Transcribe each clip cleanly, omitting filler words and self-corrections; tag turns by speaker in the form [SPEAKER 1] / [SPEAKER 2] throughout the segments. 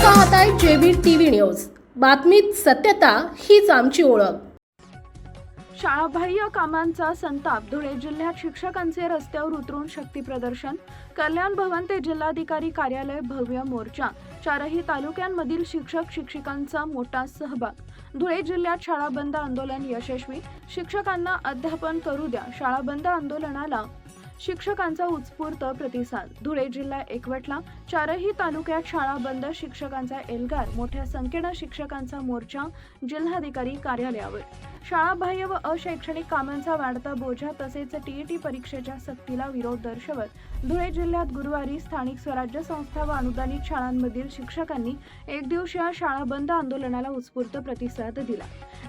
[SPEAKER 1] पाहताय JB TV news. बातमीत सत्यता हीच आमची ओळख।
[SPEAKER 2] शाळाबाह्य कामांचा संताप। धुळे जिल्ह्यात शिक्षकांचे रस्त्यावर उतरून शक्ती प्रदर्शन। कल्याण भवन ते जिल्हाधिकारी कार्यालय भव्य मोर्चा। चारही तालुक्यांमधील शिक्षक शिक्षिकांचा मोठा सहभाग। धुळे जिल्ह्यात शाळा बंद आंदोलन यशस्वी। शिक्षकांना अध्यापन करू द्या। शाळा बंद आंदोलनाला शिक्षकांचा उत्स्फूर्त प्रतिसाद। धुळे जिल्हा एकवटला। चारही तालुक्यात शाळा बंद, शिक्षकांचा एल्गार। मोठ्या संख्येने शिक्षकांचा मोर्चा जिल्हाधिकारी कार्यालयावर। शाळाबाह्य व अशैक्षणिक कामांचा वाढता बोजा तसेच टीईटी परीक्षेच्या सक्तीला विरोध दर्शवत धुळे जिल्ह्यात गुरुवारी स्थानिक स्वराज्य संस्था व अनुदानित शाळांमधील शिक्षकांनी एक दिवसीय शाळा बंद आंदोलनाला उत्स्फूर्त प्रतिसाद दिला।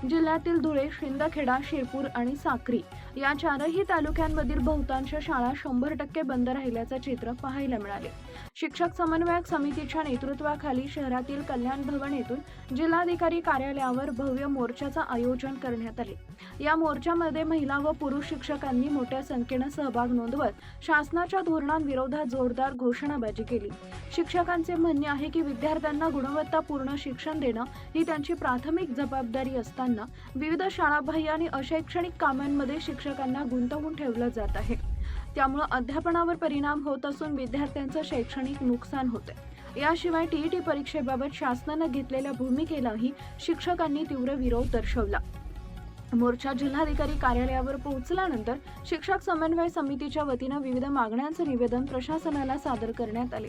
[SPEAKER 2] जिल्ह्यातील धुळे, शिंदखेडा, शिरपूर आणि साक्री या चारही तालुक्यांमधील बहुतांश शाळा 100% बंद राहिल्याचे चित्र पाहायला मिळाले। शिक्षक समन्वयक समितीच्या नेतृत्वाखाली शहरातील कल्याण भवन येथून जिल्हाधिकारी कार्यालयावर भव्य मोर्चाचे आयोजन करण्यात आले। या मोर्चामध्ये महिला व पुरुष शिक्षकांनी मोठ्या संख्येने सहभाग नोंदवत शासनाच्या धोरणांविरोधात जोरदार घोषणाबाजी केली। शिक्षकांचे म्हणणे आहे की विद्यार्थ्यांना गुणवत्तापूर्ण शिक्षण देणे ही त्यांची प्राथमिक जबाबदारी असताना विविध शाळाबाह्य आणि अशैक्षणिक कामांमध्ये शिक्षकांना गुंतवून ठेवले जात आहे। त्यामुळे अध्यापनावर परिणाम होत असून विद्यार्थ्यांचे शैक्षणिक नुकसान होते। याशिवाय टीईटी परीक्षेबाबत शासनाने घेतलेल्या भूमिकेलाही शिक्षकांनी तीव्र विरोध दर्शवला। मोर्चा जिल्हाधिकारी कार्यालयावर पोहोचल्यानंतर शिक्षक समन्वय समितीच्या वतीने विविध मागण्यांचे निवेदन प्रशासनाला सादर करण्यात आले।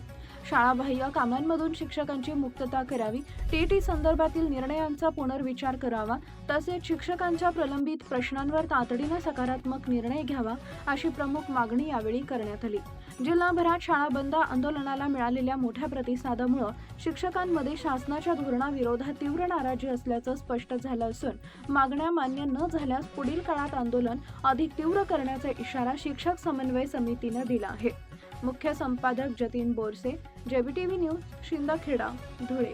[SPEAKER 2] शाळाबाह्य कामांमधून शिक्षकांची मुक्तता करावी, टीईटी संदर्भातील निर्णयांचा पुनर्विचार करावा, तसेच शिक्षकांच्या प्रलंबित प्रश्नांवर तातडीने सकारात्मक निर्णय घ्यावा अशी प्रमुख मागणी यावेळी करण्यात आली। जिल्हाभरात शाळा बंद आंदोलनाला मिळालेल्या मोठ्या प्रतिसादामुळे शिक्षकांमध्ये शासनाच्या धोरणाविरोधात तीव्र नाराजी असल्याचं स्पष्ट झालं असून मागण्या मान्य न झाल्यास पुढील काळात आंदोलन अधिक तीव्र करण्याचा इशारा शिक्षक समन्वय समितीने दिला आहे। मुख्य संपादक Jatin Borse, JB TV news, Shindkheda, Dhule.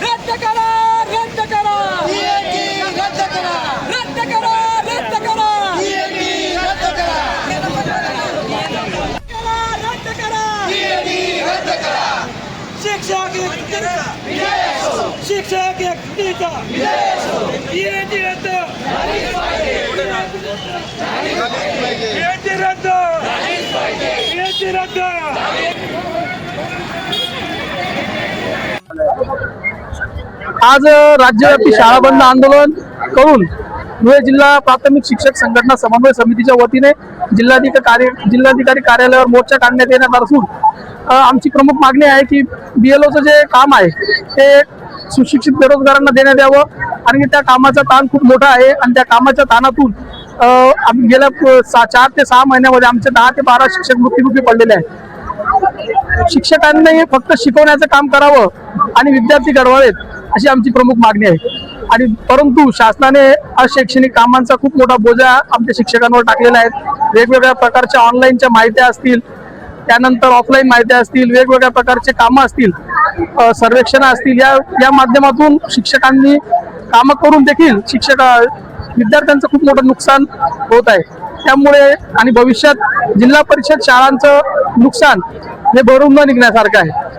[SPEAKER 3] रद्द करा, रद्द करा, रद्द करा, रद्द करा, रद्द करा, रद्द करा, रद्द करा, रद्द करा। शिक्षक शिक्षक एकटीचा टीईटी रद्द, टीईटी रद्द, टीईटी रद्द।
[SPEAKER 4] आज राज्यव्यापी शाळा बंद आंदोलन करून धुळे जिल्हा प्राथमिक शिक्षक संघटना समन्वय समितीच्या वतीने जिल्हाधिकारी कार्यालयावर मोर्चा काढण्यात येणार असून आमची प्रमुख मागणी आहे की बीएलओचं जे काम आहे ते सुशिक्षित बेरोजगारांना देण्यात यावं आणि त्या कामाचा ताण खूप मोठा आहे आणि त्या कामाच्या ताणातून आम्ही गेल्या 4 ते 6 महिन्यामध्ये आमचे 10 ते 12 शिक्षक मृत्युमुखी पडलेले आहेत। शिक्षकांनी फक्त शिकवण्याचं काम करावं आणि विद्यार्थी घडवावेत अशी आमची प्रमुख मागणी आहे। आणि परंतु शासनाने अशैक्षणिक कामांचा खूप मोठा बोजा आमच्या शिक्षकांवर टाकलेला आहे। वेगवेगळ्या प्रकारच्या ऑनलाईनच्या माहित्या असतील, त्यानंतर ऑफलाईन माहित्या असतील, वेगवेगळ्या प्रकारचे कामं असतील, सर्वेक्षण असतील, या माध्यमातून शिक्षकांनी कामं करून देखील विद्यार्थ्यांचं खूप मोठं नुकसान होत आहे। त्यामुळे आणि भविष्यात जिल्हा परिषद शाळांचं नुकसान हे भरून न निघण्यासारखं आहे।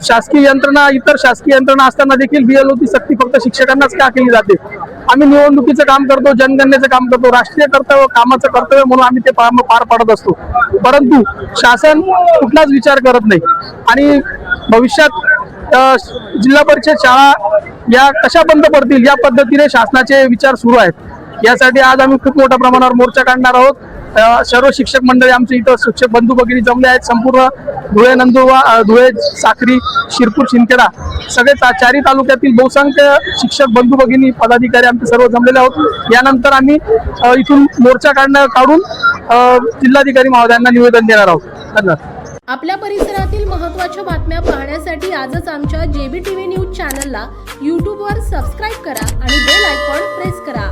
[SPEAKER 4] शासकीय यंत्रणा, इतर शासकीय यंत्रणा असताना देखील बीएलओची सक्ती फक्त शिक्षकांनाच का केली जाते? आम्ही निवडणुकीचं काम करतो, जनगणनेचं काम करतो, राष्ट्रीय कामाचं कर्तव्य म्हणून आम्ही ते पार पाडत असतो, परंतु शासन कुठलाच विचार करत नाही। आणि भविष्यात जिल्हा परिषद शाळा या कशा बंद पडतील या पद्धतीने शासनाचे विचार सुरू आहेत। यासाठी आज आम्ही खूप मोठ्या प्रमाणावर मोर्चा काढणार आहोत। सर्व शिक्षक मंडळी आमचे इथं शिक्षक बंधू भगिनी जमले आहेत। संपूर्ण धुळे, नंदुरबार, धुळे, साक्री, शिरपूर, शिंदखेडा सगळे 4 तालुक्यातील बहुसंख्य शिक्षक बंधू भगिनी पदाधिकारी आमचे सर्व जमलेले आहोत। यानंतर आम्ही इथून मोर्चा काढून जिल्हाधिकारी महोदयांना निवेदन देणार आहोत। धन्यवाद।
[SPEAKER 1] आपल्या परिसरातील महत्त्वाच्या बातम्या पाहण्यासाठी आजच आमच्या जेबी टीव्ही न्यूज चॅनलला YouTubeवर सबस्क्राईब करा आणि बेल आयकॉन प्रेस करा।